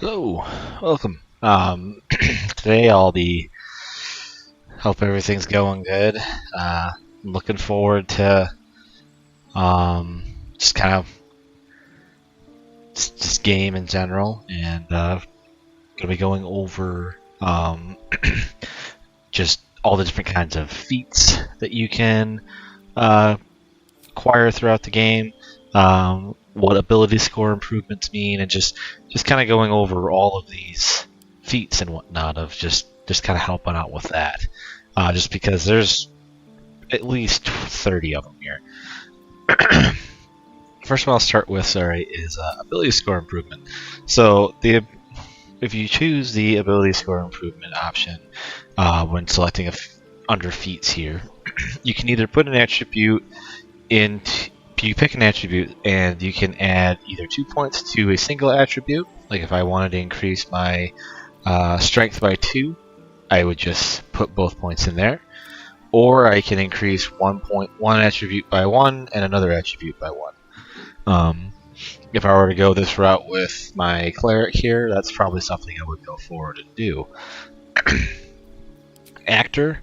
Hello, welcome. Today I'll be hope everything's going good. I'm looking forward to just kind of just game in general, and gonna be going over just all the different kinds of feats that you can acquire throughout the game. What ability score improvements mean, and just kind of going over all of these feats and whatnot of just kind of helping out with that. Just because there's at least 30 of them here. First one I'll start with, is ability score improvement. So if you choose the ability score improvement option when selecting under feats here, you can either put an attribute into. You pick an attribute and you can add either 2 points to a single attribute. Like if I wanted to increase my strength by 2, I would just put both points in there. Or I can increase one attribute by 1 and another attribute by 1. If I were to go this route with my cleric here, that's probably something I would go forward and do. Actor.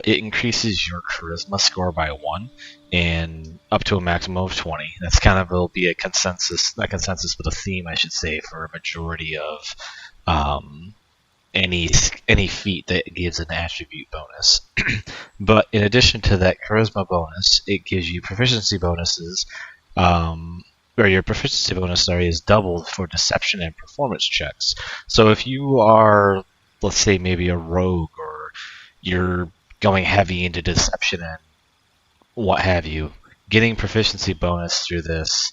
It increases your charisma score by 1 and up to a maximum of 20. That's kind of will be a consensus, not consensus, but a theme, I should say, for a majority of any feat that gives an attribute bonus. But in addition to that charisma bonus, it gives you proficiency bonuses. Or your proficiency bonus, is doubled for deception and performance checks. So if you are, let's say, maybe a rogue, or you're going heavy into deception and what have you, getting proficiency bonus through this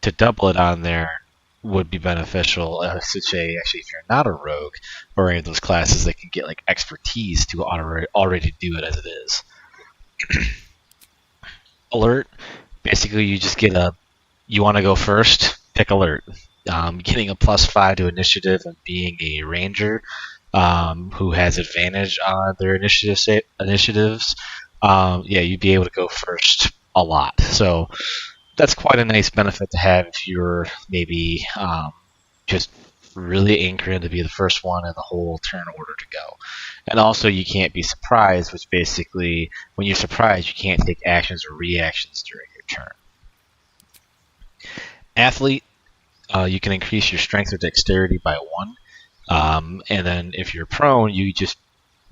to double it on there would be beneficial. I should say, actually, if you're not a rogue or any of those classes that can get like expertise to already do it as it is. Alert. Basically, you just get you want to go first, pick alert. Getting a +5 to initiative and being a ranger who has advantage on their initiatives, you'd be able to go first a lot. So that's quite a nice benefit to have if you're maybe just really anchoring to be the first one in the whole turn order to go. And also, you can't be surprised, which basically, when you're surprised, you can't take actions or reactions during your turn. Athlete, you can increase your strength or dexterity by 1. And then if you're prone, you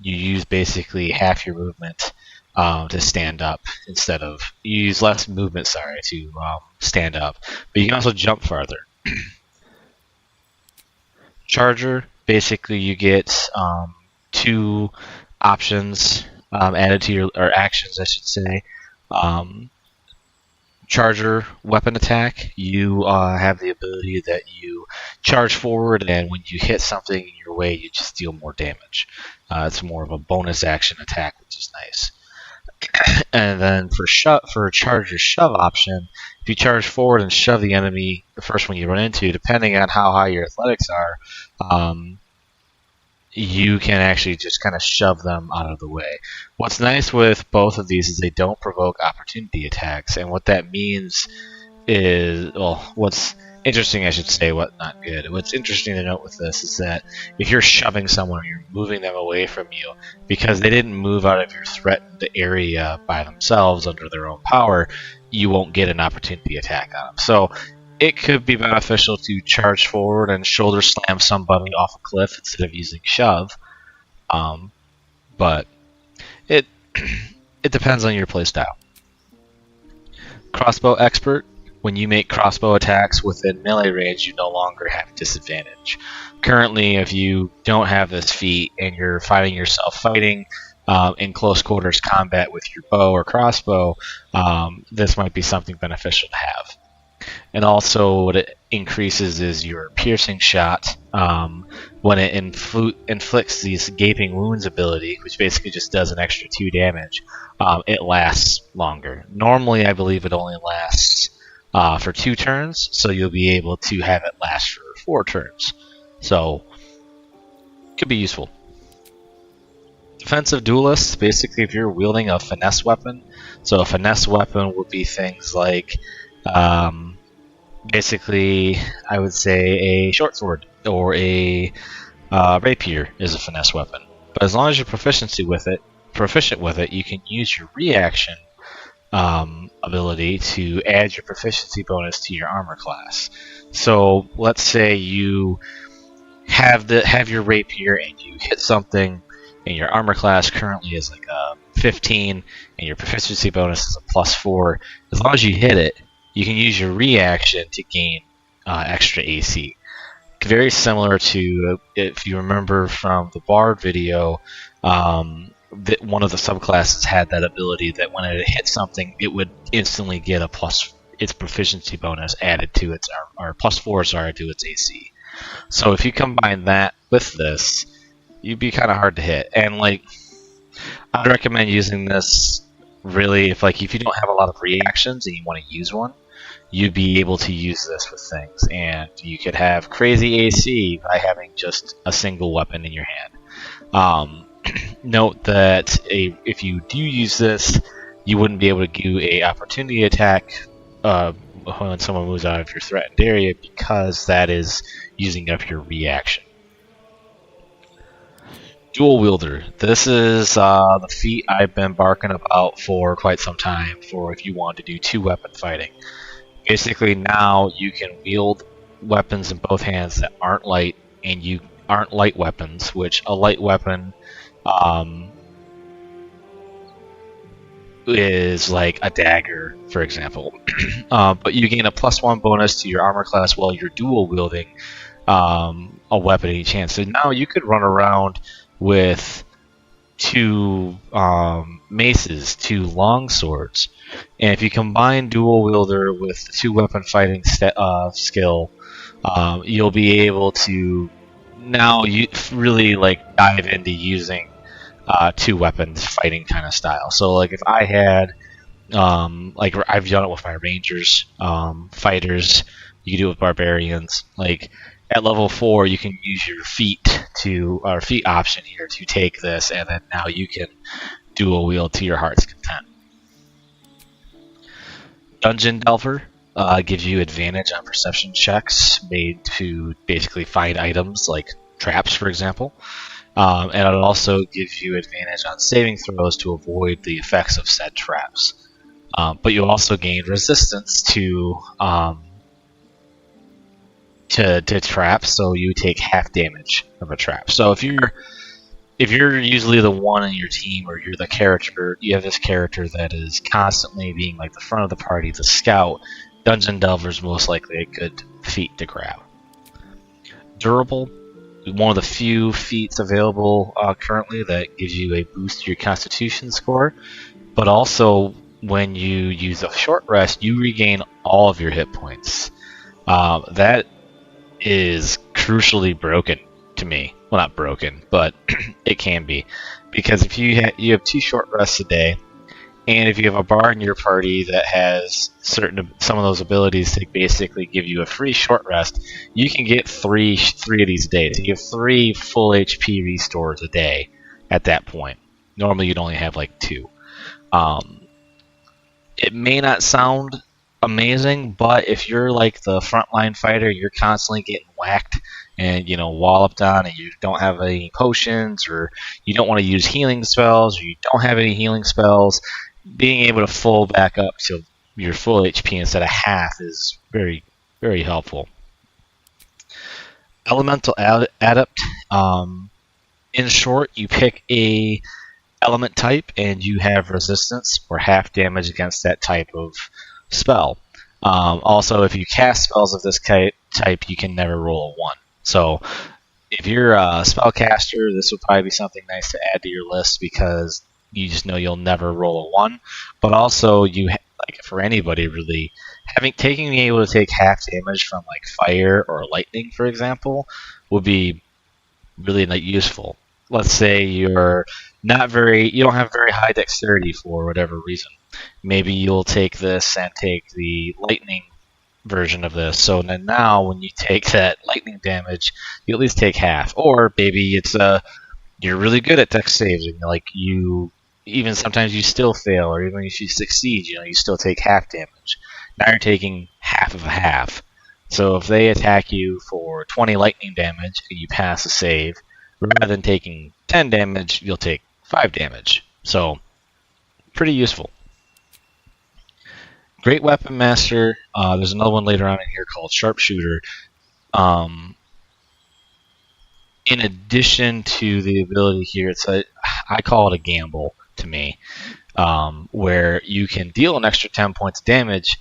use basically half your movement to stand up instead of you use less movement, to stand up. But you can also jump farther. Charger, basically you get 2 options added to your, or actions, I should say. Charger weapon attack, you have the ability that you charge forward, and when you hit something in your way, you just deal more damage. It's more of a bonus action attack, which is nice. And then for charge your shove option, if you charge forward and shove the enemy, the first one you run into, depending on how high your athletics are, you can actually just kind of shove them out of the way. What's nice with both of these is they don't provoke opportunity attacks, and what that means is, well, what's interesting, I should say, what not good. What's interesting to note with this is that if you're shoving someone, or you're moving them away from you, because they didn't move out of your threatened area by themselves under their own power, you won't get an opportunity attack on them. So it could be beneficial to charge forward and shoulder slam somebody off a cliff instead of using shove. But it depends on your playstyle. Crossbow expert. When you make crossbow attacks within melee range, you no longer have disadvantage. Currently, if you don't have this feat and you're finding yourself fighting in close quarters combat with your bow or crossbow, this might be something beneficial to have. And also, what it increases is your piercing shot. When it inflicts these gaping wounds ability, which basically just does an extra 2 damage, it lasts longer. Normally, I believe it only lasts for 2 turns, so you'll be able to have it last for 4 turns. So, could be useful. Defensive duelist, basically if you're wielding a finesse weapon. So a finesse weapon would be things like, basically, I would say a short sword. or a rapier is a finesse weapon. But as long as you're proficient with it, you can use your reaction ability to add your proficiency bonus to your armor class. So let's say you have your rapier and you hit something, and your armor class currently is like a 15, and your proficiency bonus is a +4. As long as you hit it, you can use your reaction to gain extra AC. Very similar to, if you remember from the Bard video, that one of the subclasses had that ability that when it hit something, it would instantly get its proficiency bonus added to its, or +4, sorry, to its AC. So if you combine that with this, you'd be kind of hard to hit. And like, I'd recommend using this really if you don't have a lot of reactions and you want to use one, you'd be able to use this with things, and you could have crazy AC by having just a single weapon in your hand. Note that if you do use this, you wouldn't be able to do a opportunity attack when someone moves out of your threatened area, because that is using up your reaction. Dual wielder. This is the feat I've been barking about for quite some time for if you want to do 2-weapon fighting. Basically, now you can wield weapons in both hands that aren't light, and you aren't light weapons, which a light weapon is like a dagger, for example. But you gain a +1 bonus to your armor class while you're dual wielding a weapon at each hand. So now you could run around with 2 maces, 2 long swords, and if you combine dual wielder with the 2-weapon fighting skill, you'll be able to now really dive into using 2 weapons fighting kind of style. So like if I had I've done it with my rangers, fighters, you can do it with barbarians. Like at level 4, you can use your feat option here to take this, and then now you can dual wield to your heart's content. Dungeon Delver gives you advantage on perception checks made to basically find items like traps, for example. And it also gives you advantage on saving throws to avoid the effects of said traps. But you also gain resistance to traps, so you take half damage of a trap. So if you're usually the one in your team, or you're the character, you have this character that is constantly being like the front of the party, the scout, Dungeon Delver is most likely a good feat to grab. Durable, one of the few feats available currently that gives you a boost to your Constitution score, but also when you use a short rest, you regain all of your hit points. That is crucially broken to me. Well, not broken, but it can be, because if you have 2 short rests a day, and if you have a bard in your party that has some of those abilities to basically give you a free short rest, you can get three of these days. You have 3 full HP restores a day at that point. Normally you'd only have like 2. It may not sound amazing, but if you're like the frontline fighter, you're constantly getting whacked and walloped on, and you don't have any potions, or you don't want to use healing spells, or you don't have any healing spells, being able to full back up to your full HP instead of half is very, very helpful. Elemental Adept. In short, you pick a element type and you have resistance or half damage against that type of spell. Also, if you cast spells of this type, you can never roll a 1. So if you're a spellcaster, this would probably be something nice to add to your list, because you just know you'll never roll a 1. But also, for anybody really, being able to take half damage from like fire or lightning, for example, would be really useful. Let's say you don't have very high dexterity for whatever reason. Maybe you'll take this and take the lightning version of this. So then now when you take that lightning damage, you at least take half. Or maybe it's you're really good at dex saves, and even sometimes you still fail, or even if you succeed, you still take half damage. Now you're taking half of a half. So if they attack you for 20 lightning damage and you pass a save, rather than taking 10 damage, you'll take 5 damage. So, pretty useful. Great Weapon Master. There's another one later on in here called Sharpshooter. In addition to the ability here, I call it a gamble to me, where you can deal an extra 10 points of damage,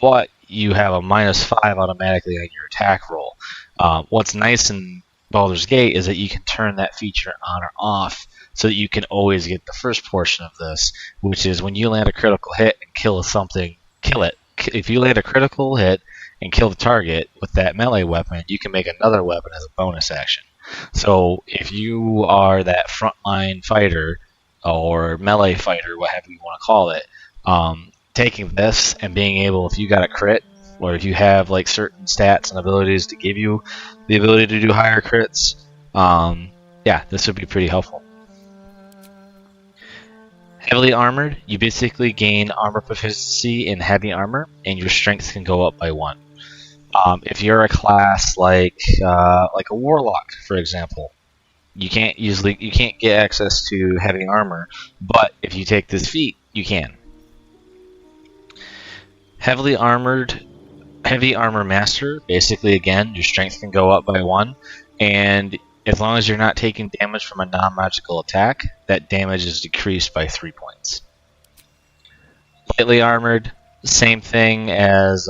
but you have a -5 automatically on your attack roll. What's nice in Baldur's Gate is that you can turn that feature on or off so that you can always get the first portion of this, which is when you land a critical hit and kill something, kill it. If you land a critical hit and kill the target with that melee weapon, you can make another weapon as a bonus action. So if you are that frontline fighter or melee fighter, whatever you want to call it, taking this and being able, if you got a crit, or if you have like certain stats and abilities to give you the ability to do higher crits, yeah, this would be pretty helpful. Heavily armored, you basically gain armor proficiency in heavy armor, and your strength can go up by 1. If you're a class like a warlock, for example, you can't get access to heavy armor, but if you take this feat, you can. Heavy armor master, basically again, your strength can go up by 1, and as long as you're not taking damage from a non-magical attack, that damage is decreased by 3 points. Lightly armored, same thing as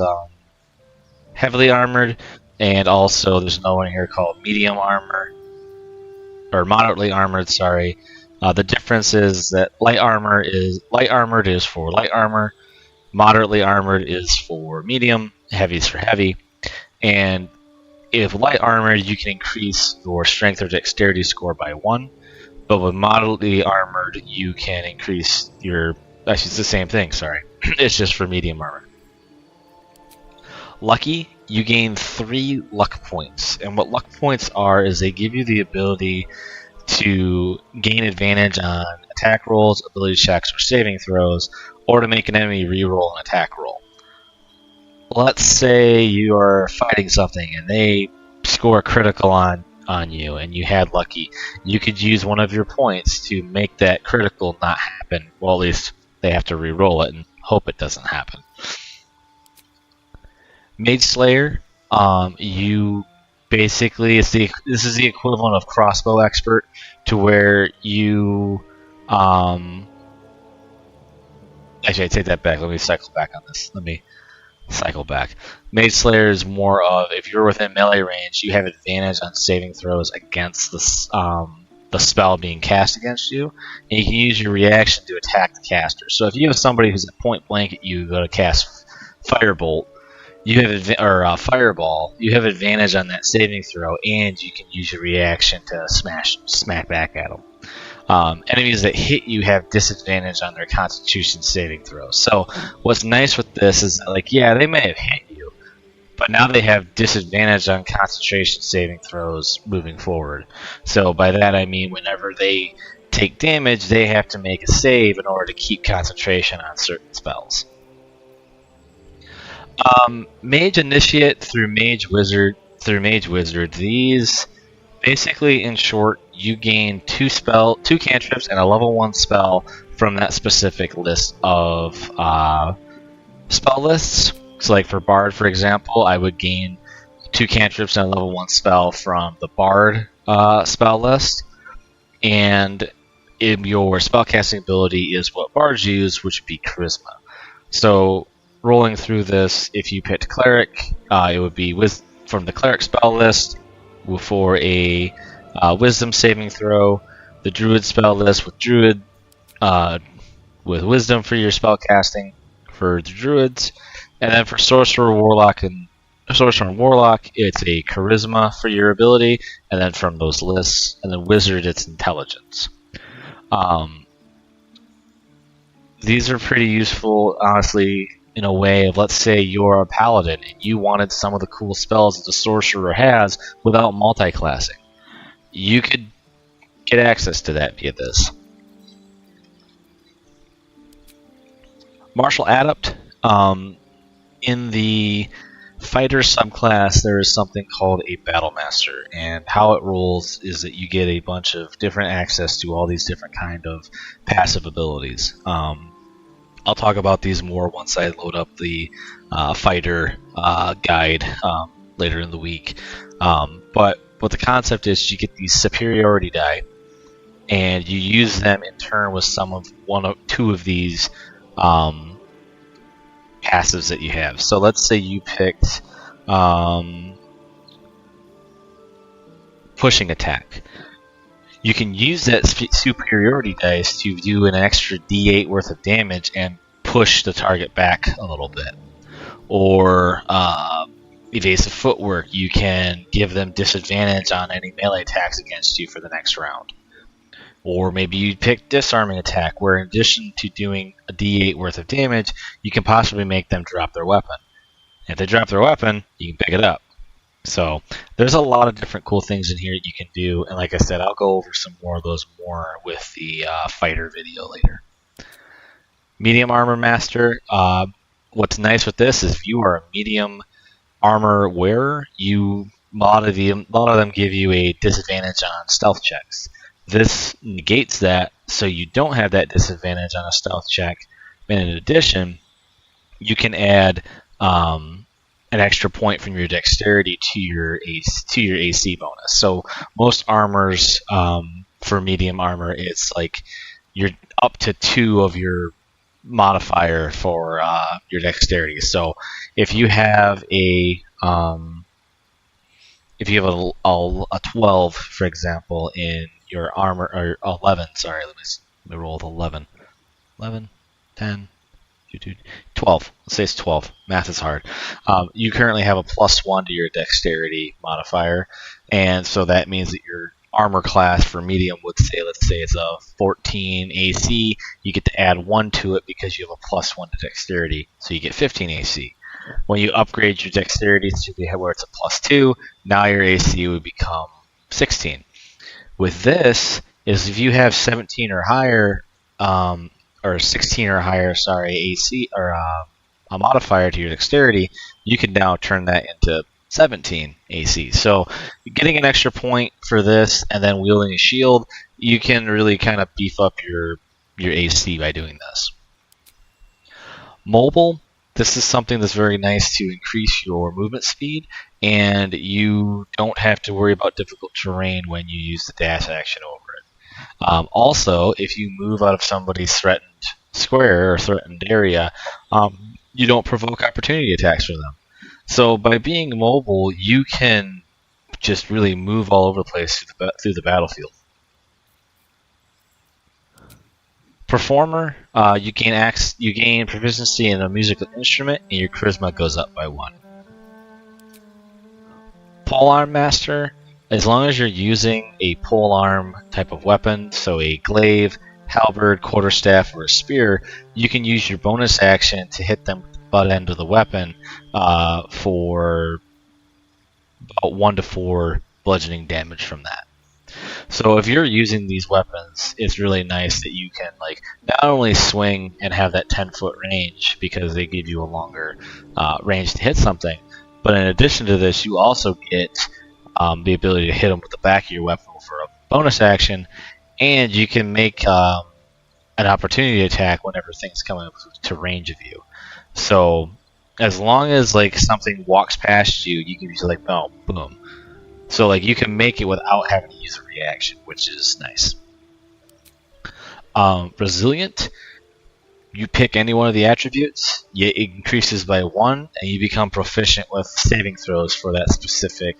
heavily armored, and also there's another one here called medium armor, or moderately armored, sorry. The difference is that light armored is for light armor, moderately armored is for medium, heavy is for heavy, and if light armored, you can increase your strength or dexterity score by 1, but with moderately armored, you can increase your, actually it's the same thing, sorry, it's just for medium armor. Lucky, you gain 3 luck points, and what luck points are is they give you the ability to gain advantage on attack rolls, ability checks, or saving throws, or to make an enemy reroll an attack roll. Let's say you are fighting something and they score critical on you and you had lucky. You could use one of your points to make that critical not happen. Well, at least they have to re-roll it and hope it doesn't happen. Mage Slayer, you basically, this is the equivalent of Crossbow Expert, to where you actually, I take that back. Let me cycle back on this. Mage Slayer is more of, if you're within melee range, you have advantage on saving throws against the spell being cast against you, and you can use your reaction to attack the caster. So if you have somebody who's at point blank at you, go to cast Firebolt, Fireball, you have advantage on that saving throw, and you can use your reaction to smack back at them. Enemies that hit you have disadvantage on their Constitution saving throws. So what's nice with this is, like, yeah, they may have hit you, but now they have disadvantage on concentration saving throws moving forward. So by that I mean whenever they take damage, they have to make a save in order to keep concentration on certain spells. Mage Initiate through Mage Wizard. These, basically, in short, you gain 2 cantrips and a level 1 spell from that specific list of spell lists. So, like for Bard, for example, I would gain 2 cantrips and a level 1 spell from the Bard spell list. And your spellcasting ability is what Bards use, which would be Charisma. So, rolling through this, if you picked Cleric, it would be from the Cleric spell list for a Wisdom saving throw, the Druid spell list with Druid, with Wisdom for your spell casting for the Druids, and then for Sorcerer and Warlock, it's a Charisma for your ability, and then from those lists, and then Wizard, it's Intelligence. These are pretty useful, honestly, in a way of, let's say you're a Paladin and you wanted some of the cool spells that the Sorcerer has without multi-classing. You could get access to that via this. Martial Adept, in the fighter subclass, there is something called a battle master, and how it rolls is that you get a bunch of different access to all these different kind of passive abilities. I'll talk about these more once I load up the fighter guide later in the week. But what the concept is, you get these superiority die, and you use them in turn with two of these passives that you have. So let's say you picked pushing attack. You can use that superiority dice to do an extra D8 worth of damage and push the target back a little bit. Or evasive footwork, you can give them disadvantage on any melee attacks against you for the next round. Or maybe you pick disarming attack, where in addition to doing a D8 worth of damage, you can possibly make them drop their weapon. If they drop their weapon, you can pick it up. So there's a lot of different cool things in here that you can do, and like I said, I'll go over some more of those with the fighter video later. Medium Armor Master. What's nice with this is if you are a medium armor wearer, a lot of them give you a disadvantage on stealth checks. This negates that, so you don't have that disadvantage on a stealth check. And in addition, you can add an extra point from your dexterity to your AC bonus. So most armors for medium armor, it's like you're up to 2 of your modifier for your dexterity. So if you have a 12, for example, in your armor, or 11, sorry, let me roll with 11, 10, 12. Let's say it's 12. Math is hard. You currently have a +1 to your dexterity modifier, and so that means that your armor class for medium would say, let's say it's a 14 AC. You get to add 1 to it because you have a +1 to dexterity, so you get 15 AC. When you upgrade your dexterity to where it's a +2, now your AC would become 16. With this, is if you have 17 or higher, or 16 or higher, AC, or a modifier to your dexterity, you can now turn that into 17 AC. So getting an extra point for this and then wielding a shield, you can really kind of beef up your AC by doing this. Mobile. This is something that's very nice to increase your movement speed, and you don't have to worry about difficult terrain when you use the dash action over it. Also, if you move out of somebody's threatened square or threatened area, you don't provoke opportunity attacks for them. So by being mobile, you can just really move all over the place through the battlefield. Performer, you gain proficiency in a musical instrument, and your charisma goes up by 1. Polearm Master, as long as you're using a polearm type of weapon, so a glaive, halberd, quarterstaff, or a spear, you can use your bonus action to hit them with the butt end of the weapon for about 1 to 4 bludgeoning damage from that. So if you're using these weapons, it's really nice that you can not only swing and have that 10-foot range because they give you a longer range to hit something, but in addition to this, you also get the ability to hit them with the back of your weapon for a bonus action, and you can make an opportunity attack whenever things come up to range of you. So as long as something walks past you, you can be oh, boom. So you can make it without having to use a reaction, which is nice. Resilient, you pick any one of the attributes, it increases by 1, and you become proficient with saving throws for that specific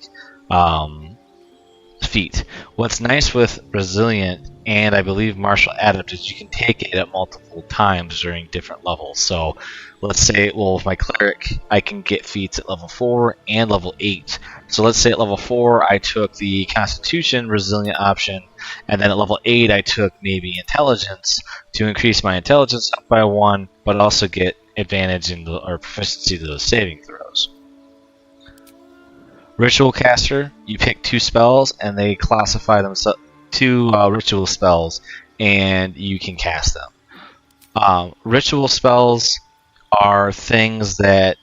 feat. What's nice with Resilient, and I believe Martial Adept, is you can take it at multiple times during different levels. So let's say, with my Cleric, I can get feats at level 4 and level 8. So let's say at level 4 I took the Constitution Resilient option, and then at level 8 I took maybe Intelligence to increase my Intelligence up by 1, but also get advantage or proficiency to those saving throws. Ritual Caster, you pick 2 spells, and they classify themselves 2 ritual spells, and you can cast them. Ritual spells are things that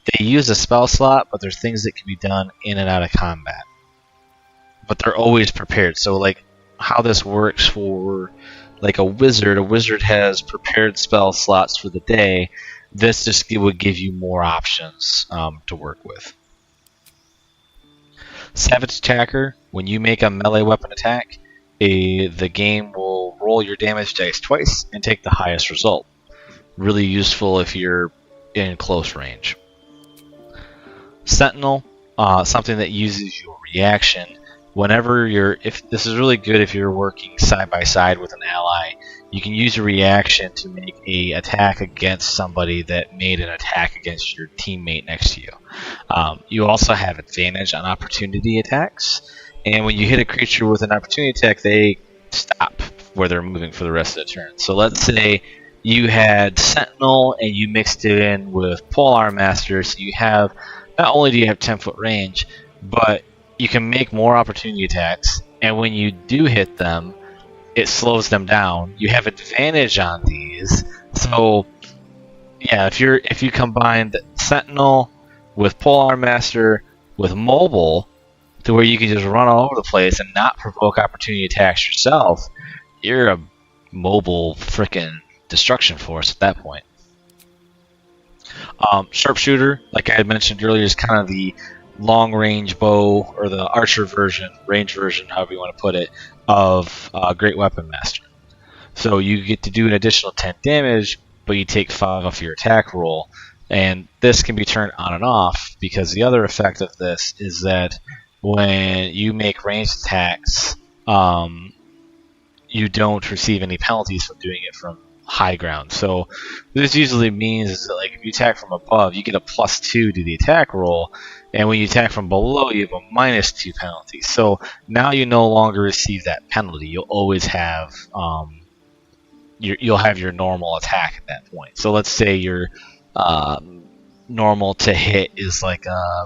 They use a spell slot, but there's things that can be done in and out of combat. But they're always prepared. So like how this works for like a wizard has prepared spell slots for the day. This just would give you more options to work with. Savage Attacker, when you make a melee weapon attack, the game will roll your damage dice twice and take the highest result. Really useful if you're in close range. Sentinel, something that uses your reaction. Whenever this is really good if you're working side by side with an ally, you can use a reaction to make a attack against somebody that made an attack against your teammate next to you. You also have advantage on opportunity attacks, and when you hit a creature with an opportunity attack, they stop where they're moving for the rest of the turn. So let's say you had Sentinel and you mixed it in with Polearm Master, so you have, not only do you have 10-foot range, but you can make more opportunity attacks, and when you do hit them, it slows them down. You have advantage on these, so yeah, if you combine the Sentinel with Polearm Master with Mobile, to where you can just run all over the place and not provoke opportunity attacks yourself, you're a mobile frickin' destruction force at that point. Sharpshooter, like I had mentioned earlier, is kind of the long-range bow, or the archer version, range version, however you want to put it, of Great Weapon Master. So you get to do an additional 10 damage, but you take 5 off your attack roll, and this can be turned on and off, because the other effect of this is that when you make ranged attacks, you don't receive any penalties from doing it from high ground. So this usually means that, like, if you attack from above, you get a +2 to the attack roll, and when you attack from below, you have a -2 penalty. So now you no longer receive that penalty. You'll always have you'll have your normal attack at that point. So let's say your normal to hit is like a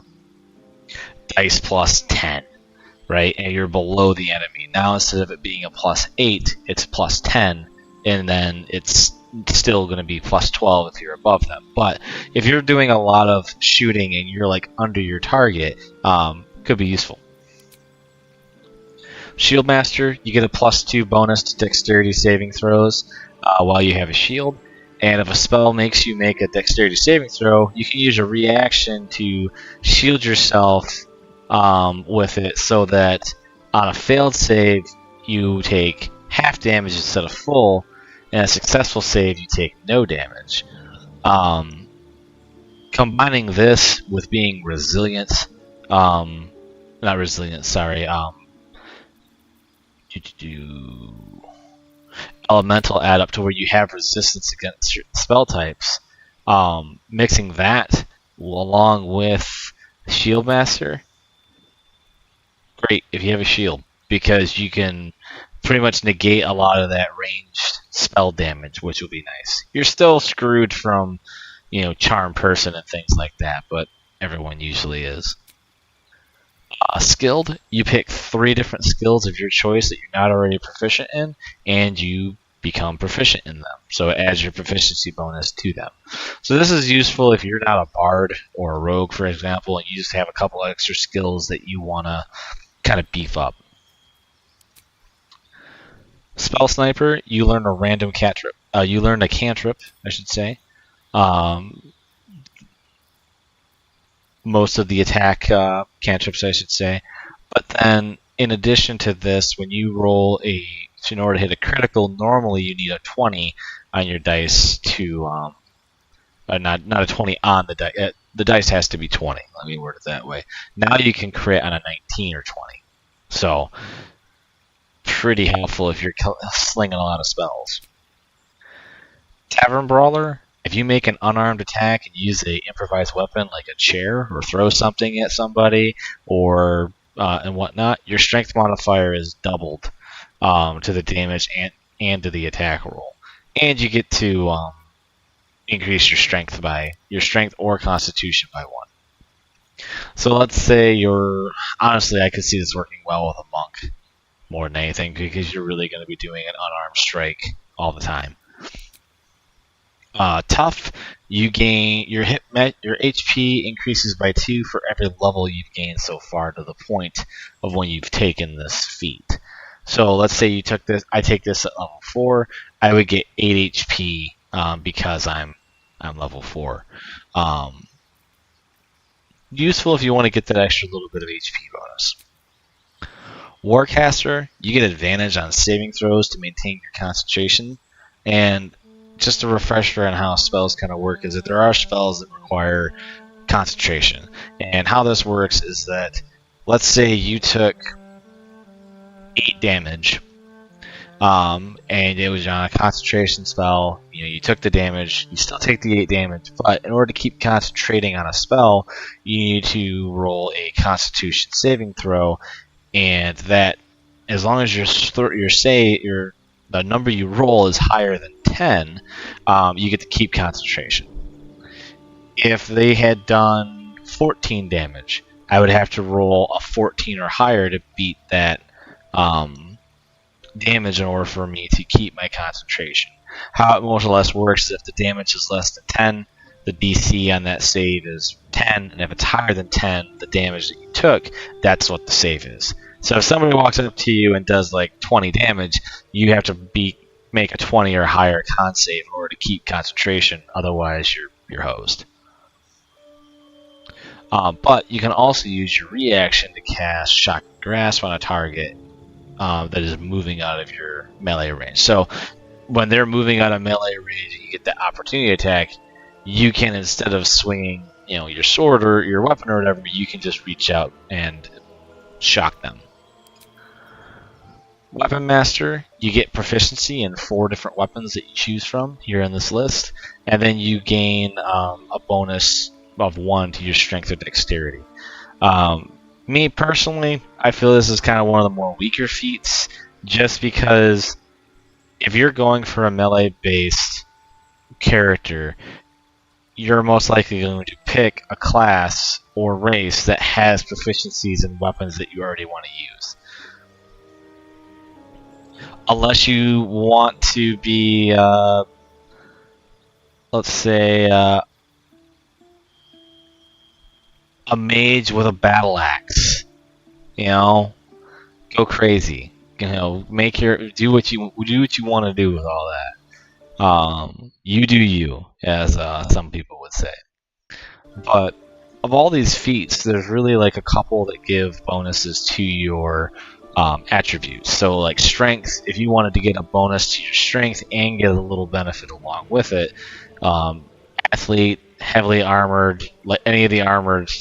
dice +10, right? And you're below the enemy. Now instead of it being a +8, it's +10, and then it's still going to be +12 if you're above them. But if you're doing a lot of shooting and you're like under your target, could be useful. Shield Master, you get a +2 bonus to dexterity saving throws while you have a shield. And if a spell makes you make a dexterity saving throw, you can use a reaction to shield yourself with it, so that on a failed save you take half damage instead of full, and a successful save you take no damage. Combining this with being resilient, not resilient, sorry, elemental add up to where you have resistance against certain spell types, mixing that along with Shield Master, great if you have a shield, because you can pretty much negate a lot of that ranged spell damage, which will be nice. You're still screwed from, charm person and things like that, but everyone usually is. Skilled, you pick 3 different skills of your choice that you're not already proficient in, and you become proficient in them. So it adds your proficiency bonus to them. So this is useful if you're not a bard or a rogue, for example, and you just have a couple extra skills that you want to kind of beef up. Spell Sniper, you learn a random cantrip. You learn a cantrip, I should say. Most of the attack cantrips, I should say. But then, in addition to this, when you roll in order to hit a critical, normally you need a 20 on your dice to, not a 20 on the dice. The dice has to be 20. Let me word it that way. Now you can crit on a 19 or 20. So, pretty helpful if you're slinging a lot of spells. Tavern Brawler, if you make an unarmed attack and use a improvised weapon like a chair, or throw something at somebody, or and whatnot, your strength modifier is doubled to the damage and to the attack roll, and you get to increase your strength or constitution by 1. So let's say honestly, I could see this working well with a monk more than anything, because you're really going to be doing an unarmed strike all the time. Tough, you gain your HP increases by 2 for every level you've gained so far to the point of when you've taken this feat. So let's say you took this, I take this at level 4, I would get 8 HP because I'm level 4. Useful if you want to get that extra little bit of HP bonus. Warcaster, you get advantage on saving throws to maintain your concentration. And just a refresher on how spells kind of work is that there are spells that require concentration. And how this works is that, let's say you took 8 damage, and it was on a concentration spell. You took the damage, you still take the 8 damage, but in order to keep concentrating on a spell, you need to roll a Constitution saving throw, and that, as long as the number you roll is higher than 10, you get to keep concentration. If they had done 14 damage, I would have to roll a 14 or higher to beat that damage in order for me to keep my concentration. How it more or less works is if the damage is less than 10, the DC on that save is 10, and if it's higher than 10, the damage that you took, that's what the save is. So if somebody walks up to you and does like 20 damage, you have to make a 20 or higher con save in order to keep concentration, otherwise you're hosed. But you can also use your reaction to cast Shock and Grasp on a target that is moving out of your melee range. So when they're moving out of melee range and you get the opportunity attack, you can, instead of swinging your sword or your weapon or whatever, you can just reach out and shock them. Weapon Master, you get proficiency in 4 different weapons that you choose from here in this list, and then you gain a bonus of 1 to your strength or dexterity. Me personally, I feel this is kind of one of the more weaker feats, just because if you're going for a melee-based character, you're most likely going to pick a class or race that has proficiencies in weapons that you already want to use. Unless you want to be, let's say, a mage with a battle axe. Go crazy. Make do what you want to do with all that. You do you, as some people would say. But of all these feats, there's really like a couple that give bonuses to your attributes. So like strength, if you wanted to get a bonus to your strength and get a little benefit along with it, athlete, heavily armored, like any of the armored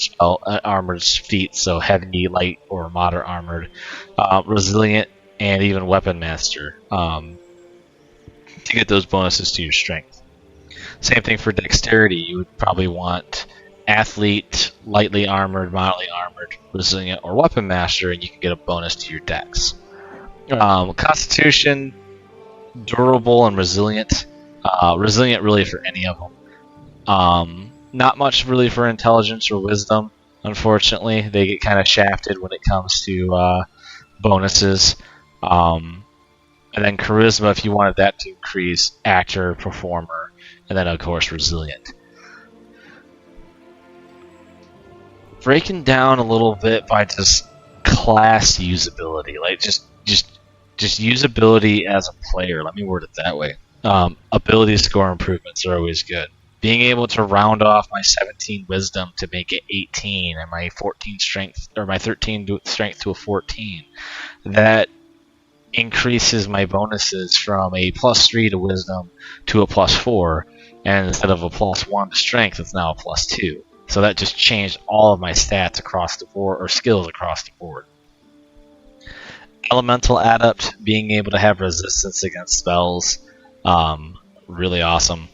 feats, so heavy, light, or moderate armored, resilient, and even weapon master, to get those bonuses to your strength. Same thing for dexterity. You would probably want athlete, lightly armored, moderately armored, resilient, or weapon master, and you can get a bonus to your dex. Constitution, durable, and resilient. Resilient really for any of them. Not much really for intelligence or wisdom, unfortunately. They get kind of shafted when it comes to bonuses. And then charisma, if you wanted that to increase, actor, performer, and then of course resilient. Breaking down a little bit by just class usability, like just usability as a player. Let me word it that way. Ability score improvements are always good. Being able to round off my 17 wisdom to make it 18, and my 14 strength, or my 13 strength to a 14, that increases my bonuses from a +3 to wisdom to a +4, and instead of a +1 to strength, it's now a +2. So that just changed all of my stats across the board, or skills across the board. Elemental Adept, being able to have resistance against spells, really awesome.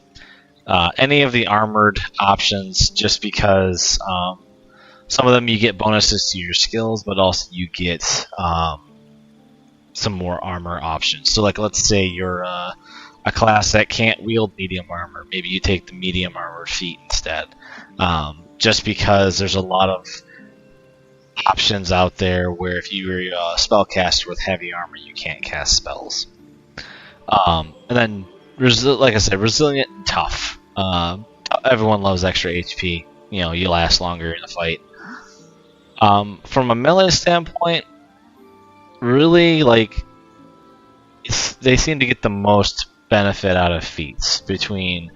Any of the armored options, just because some of them you get bonuses to your skills, but also you get some more armor options. So like, let's say you're a class that can't wield medium armor, maybe you take the medium armor feat instead. Just because there's a lot of options out there where if you're a spellcaster with heavy armor, you can't cast spells. And then, like I said, resilient and tough. everyone loves extra HP. You know, you last longer in a fight. From a melee standpoint, really, like, they seem to get the most benefit out of feats between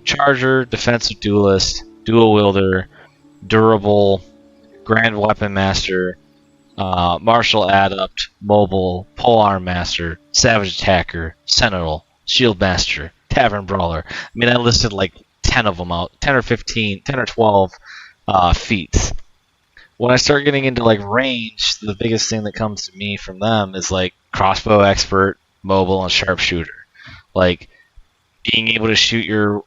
charger, defensive duelist, dual wielder, durable, grand weapon master, martial adept, mobile, polearm master, savage attacker, sentinel, shield master, tavern brawler. I mean, I listed like 10 of them out, 10 or 15, 10 or 12 feats. When I start getting into like range, the biggest thing that comes to me from them is like crossbow expert, mobile, and sharpshooter. Like being able to shoot your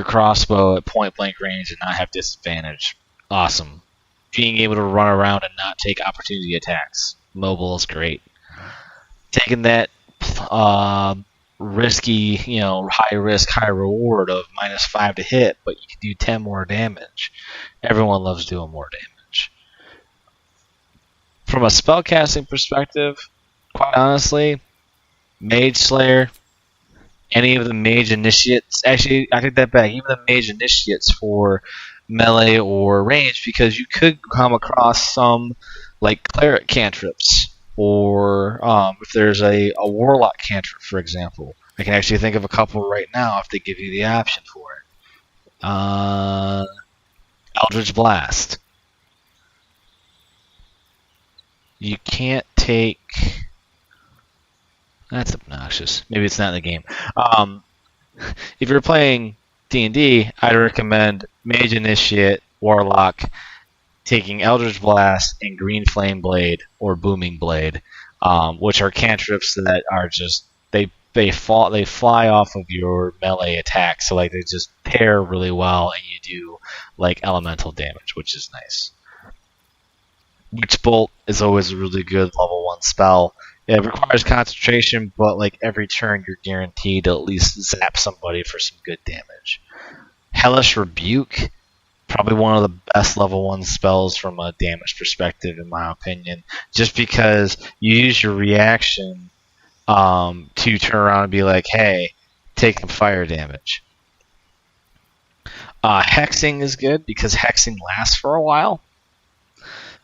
crossbow at point blank range and not have disadvantage. Awesome. Being able to run around and not take opportunity attacks. Mobile is great. Taking that risky, high risk, high reward of -5 to hit, but you can do 10 more damage. Everyone loves doing more damage. From a spellcasting perspective, quite honestly, Mage Slayer, any of the Mage Initiates, actually, I take that back, even the Mage Initiates for melee or range, because you could come across some, like, Cleric cantrips, or if there's a Warlock cantrip, for example. I can actually think of a couple right now if they give you the option for it. Eldritch Blast. You can't take... That's obnoxious. Maybe it's not in the game. If you're playing D&D, I'd recommend Mage Initiate, Warlock, taking Eldritch Blast and Green Flame Blade or Booming Blade, which are cantrips that are just they fly off of your melee attack, so like they just pair really well, and you do like elemental damage, which is nice. Witch Bolt is always a really good level 1 spell. It requires concentration, but like every turn you're guaranteed to at least zap somebody for some good damage. Hellish Rebuke, probably one of the best level 1 spells from a damage perspective, in my opinion, just because you use your reaction to turn around and be like, hey, take some fire damage. Hexing is good because hexing lasts for a while.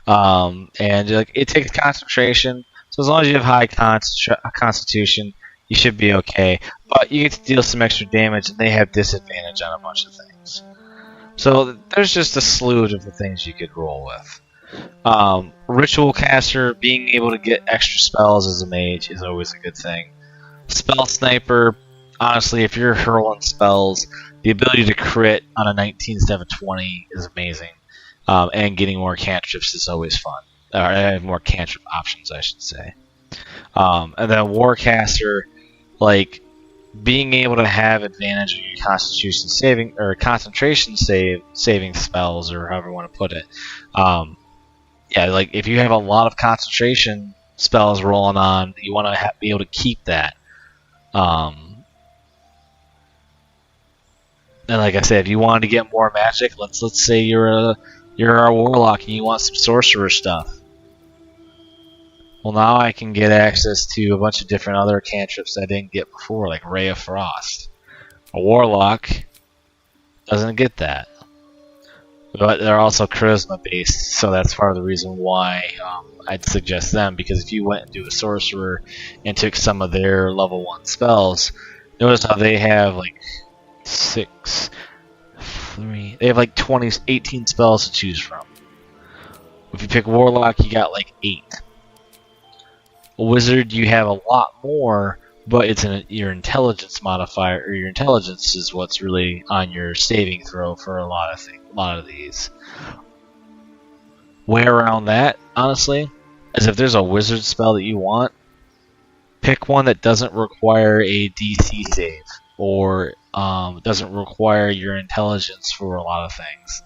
And like it takes concentration, so as long as you have high constitution, you should be okay. But you get to deal some extra damage, and they have disadvantage on a bunch of things. So there's just a slew of different things you could roll with. Ritual caster, being able to get extra spells as a mage is always a good thing. Spell sniper, honestly, if you're hurling spells, the ability to crit on a 19/7/20 is amazing. And getting more cantrips is always fun. Or more cantrip options, I should say. And then Warcaster, like being able to have advantage of your Constitution saving or concentration saving spells, or however you want to put it. Yeah, like if you have a lot of concentration spells rolling on, you want to be able to keep that. And like I said, if you wanted to get more magic, let's say you're a warlock and you want some sorcerer stuff. Well, now I can get access to a bunch of different other cantrips I didn't get before, like Ray of Frost. A warlock doesn't get that. But they're also charisma based, so that's part of the reason why I'd suggest them, because if you went into a sorcerer and took some of their level 1 spells, notice how they have like they have like 18 spells to choose from. If you pick Warlock, you got like 8. A Wizard, you have a lot more, but it's your intelligence modifier, or your intelligence is what's really on your saving throw for a lot of these. Way around that, honestly, is if there's a Wizard spell that you want, pick one that doesn't require a DC save, or doesn't require your intelligence for a lot of things.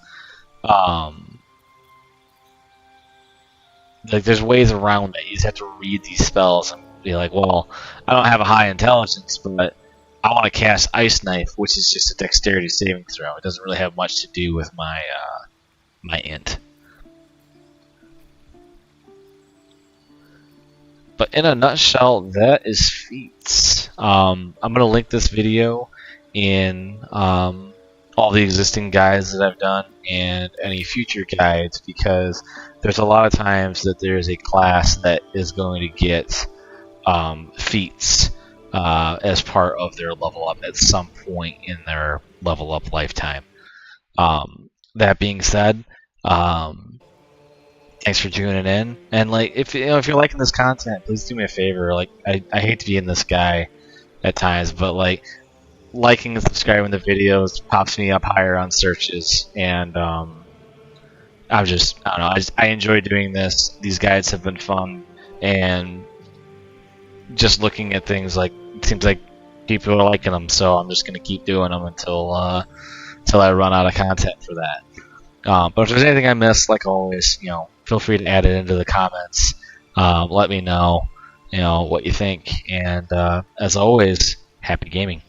Like there's ways around it. You just have to read these spells and be like, well, I don't have a high intelligence, but I want to cast Ice Knife, which is just a dexterity saving throw. It doesn't really have much to do with my my int. But in a nutshell, that is Feats. I'm going to link this video in all the existing guides that I've done and any future guides, because there's a lot of times that there's a class that is going to get feats as part of their level up at some point in their level up lifetime. That being said, thanks for tuning in. And like, if if you're liking this content, please do me a favor. Like, I hate to be in this guy at times, but like, liking and subscribing to videos pops me up higher on searches, and I don't know. I enjoy doing this. These guides have been fun, and just looking at things, like, it seems like people are liking them, so I'm just gonna keep doing them until I run out of content for that. But if there's anything I missed, like always, feel free to add it into the comments. Let me know, what you think, and as always, happy gaming.